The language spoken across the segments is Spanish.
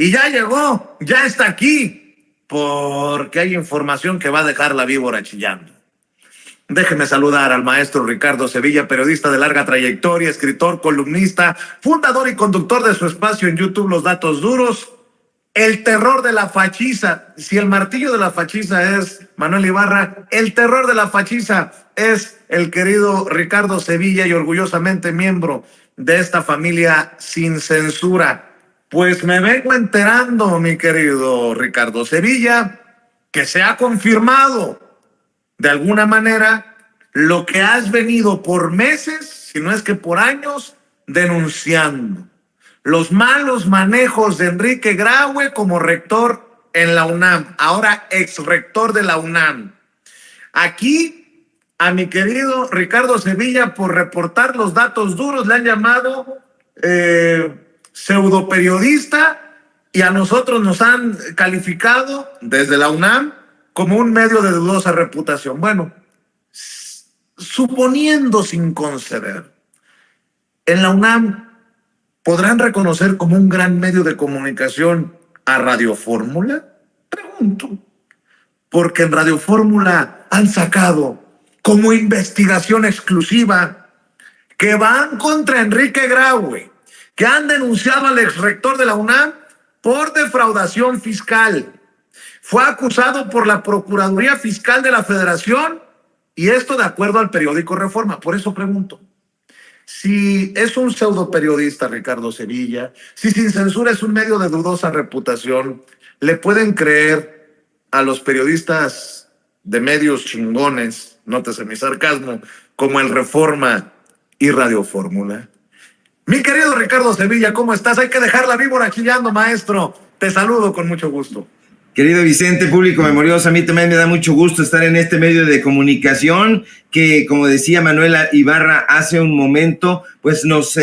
Y ya llegó, ya está aquí, porque hay información que va a dejar la víbora chillando. Déjeme saludar al maestro Ricardo Sevilla, periodista de larga trayectoria, escritor, columnista, fundador y conductor de su espacio en YouTube Los Datos Duros, el terror de la fachiza. Si el martillo de la fachiza es Manuel Ibarra, el terror de la fachiza es el querido Ricardo Sevilla y orgullosamente miembro de esta familia sin censura. Pues me vengo enterando, mi querido Ricardo Sevilla, que se ha confirmado de alguna manera lo que has venido por meses, si no es que por años, denunciando. Los malos manejos de Enrique Graue como rector en la UNAM, ahora ex rector de la UNAM. Aquí a mi querido Ricardo Sevilla, por reportar los datos duros, le han llamado pseudo periodista, y a nosotros nos han calificado desde la UNAM como un medio de dudosa reputación. Bueno, suponiendo sin conceder, en la UNAM ¿podrán reconocer como un gran medio de comunicación a Radio Fórmula? Pregunto. Porque en Radio Fórmula han sacado como investigación exclusiva que van contra Enrique Graue, que han denunciado al exrector de la UNAM por defraudación fiscal. Fue acusado por la Procuraduría Fiscal de la Federación, y esto de acuerdo al periódico Reforma. Por eso pregunto, si es un pseudo periodista Ricardo Sevilla, si Sin Censura es un medio de dudosa reputación, ¿le pueden creer a los periodistas de medios chingones, nótese mi sarcasmo, como el Reforma y Radio Fórmula? Mi querido Ricardo Sevilla, ¿cómo estás? Hay que dejar la víbora chillando, maestro. Te saludo con mucho gusto. Querido Vicente, público memorioso, a mí también me da mucho gusto estar en este medio de comunicación que, como decía Manuela Ibarra hace un momento, pues nos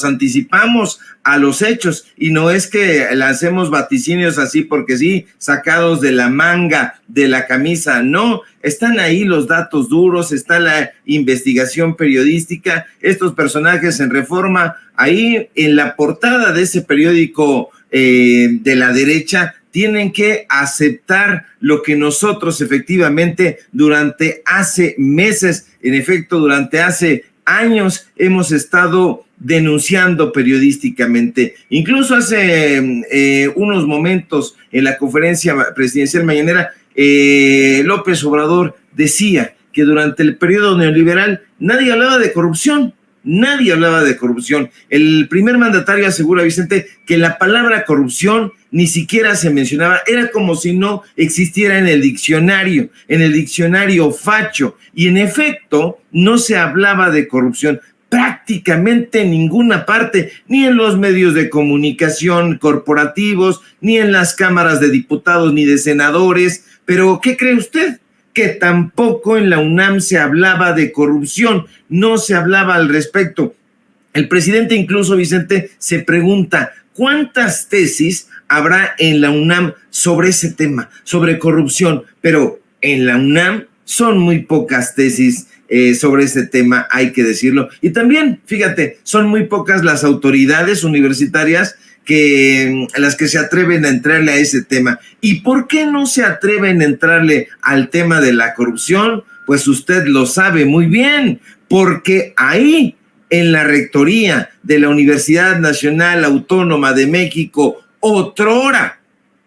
anticipamos a los hechos, y no es que lancemos vaticinios así porque sí, sacados de la manga de la camisa, no, están ahí los datos duros, está la investigación periodística, estos personajes en Reforma, ahí en la portada de ese periódico de la derecha, tienen que aceptar lo que nosotros efectivamente durante hace meses, en efecto, durante hace años hemos estado denunciando periodísticamente. Incluso hace unos momentos en la conferencia presidencial mañanera, López Obrador decía que durante el periodo neoliberal nadie hablaba de corrupción. Nadie hablaba de corrupción. El primer mandatario asegura, Vicente, que la palabra corrupción ni siquiera se mencionaba. Era como si no existiera en el diccionario facho. Y en efecto, no se hablaba de corrupción prácticamente en ninguna parte, ni en los medios de comunicación corporativos, ni en las cámaras de diputados, ni de senadores. Pero, ¿qué cree usted? Que tampoco en la UNAM se hablaba de corrupción, no se hablaba al respecto. El presidente incluso, Vicente, se pregunta, ¿cuántas tesis habrá en la UNAM sobre ese tema, sobre corrupción? Pero en la UNAM son muy pocas tesis sobre ese tema, hay que decirlo. Y también, fíjate, son muy pocas las autoridades universitarias las que se atreven a entrarle a ese tema. ¿Y por qué no se atreven a entrarle al tema de la corrupción? Pues usted lo sabe muy bien, porque ahí en la rectoría de la Universidad Nacional Autónoma de México, otrora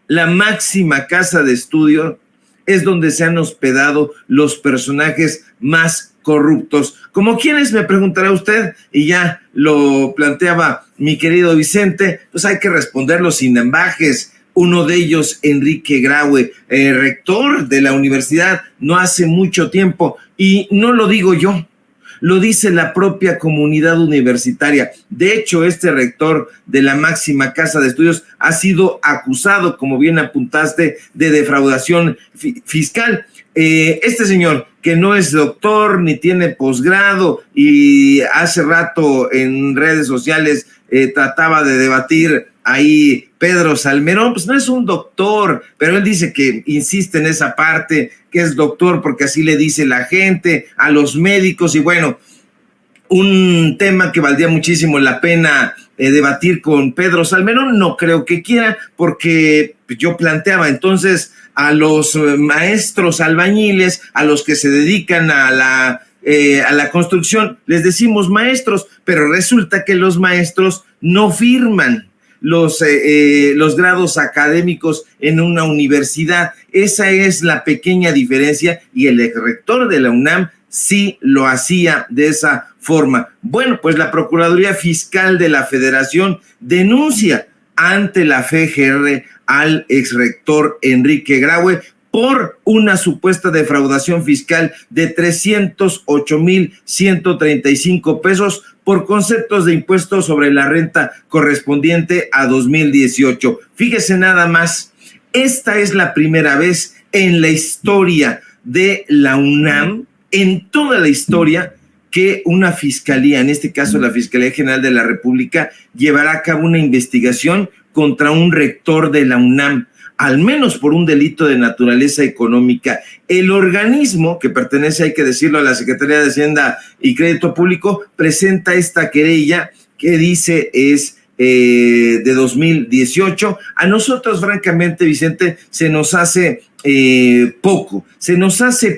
la máxima casa de estudio, es donde se han hospedado los personajes más corruptos. ¿Como quiénes, me preguntará usted? Y ya lo planteaba mi querido Vicente, pues hay que responderlo sin ambajes. Uno de ellos, Enrique Graue, rector de la universidad no hace mucho tiempo, y no lo digo yo, lo dice la propia comunidad universitaria. De hecho, este rector de la máxima casa de estudios ha sido acusado, como bien apuntaste, de defraudación fiscal. Este señor, que no es doctor ni tiene posgrado, y hace rato en redes sociales trataba de debatir ahí Pedro Salmerón, pues no es un doctor, pero él dice que insiste en esa parte, que es doctor porque así le dice la gente, a los médicos, y bueno, un tema que valdría muchísimo la pena debatir con Pedro Salmerón. No creo que quiera, porque yo planteaba entonces a los maestros albañiles, a los que se dedican a la construcción, les decimos maestros, pero resulta que los maestros no firman los grados académicos en una universidad. Esa es la pequeña diferencia, y el rector de la UNAM sí lo hacía de esa forma. Bueno, pues la Procuraduría Fiscal de la Federación denuncia ante la FGR al exrector Enrique Graue por una supuesta defraudación fiscal de 308,135 pesos por conceptos de impuestos sobre la renta correspondiente a 2018. Fíjese nada más, esta es la primera vez en la historia de la UNAM, en toda la historia, que una fiscalía, en este caso la Fiscalía General de la República, llevará a cabo una investigación contra un rector de la UNAM, al menos por un delito de naturaleza económica. El organismo, que pertenece, hay que decirlo, a la Secretaría de Hacienda y Crédito Público, presenta esta querella que dice es de 2018. A nosotros, francamente, Vicente, se nos hace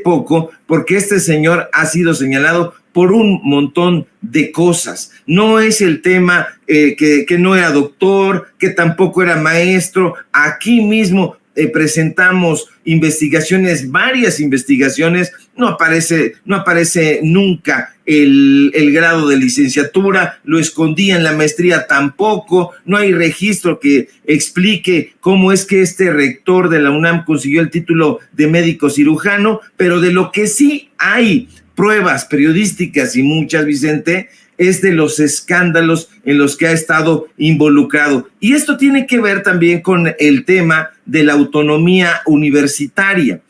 poco porque este señor ha sido señalado por un montón de cosas. No es el tema que no era doctor, que tampoco era maestro. Aquí mismo presentamos investigaciones, varias investigaciones, no aparece nunca el grado de licenciatura, lo escondía en la maestría tampoco, no hay registro que explique cómo es que este rector de la UNAM consiguió el título de médico cirujano, pero de lo que sí hay pruebas periodísticas y muchas, Vicente, es de los escándalos en los que ha estado involucrado. Y esto tiene que ver también con el tema de la autonomía universitaria.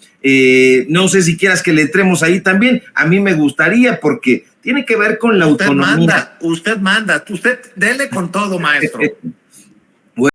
No sé si quieras que le entremos ahí también. A mí me gustaría, porque tiene que ver con la autonomía. Usted manda, usted dele con todo, maestro.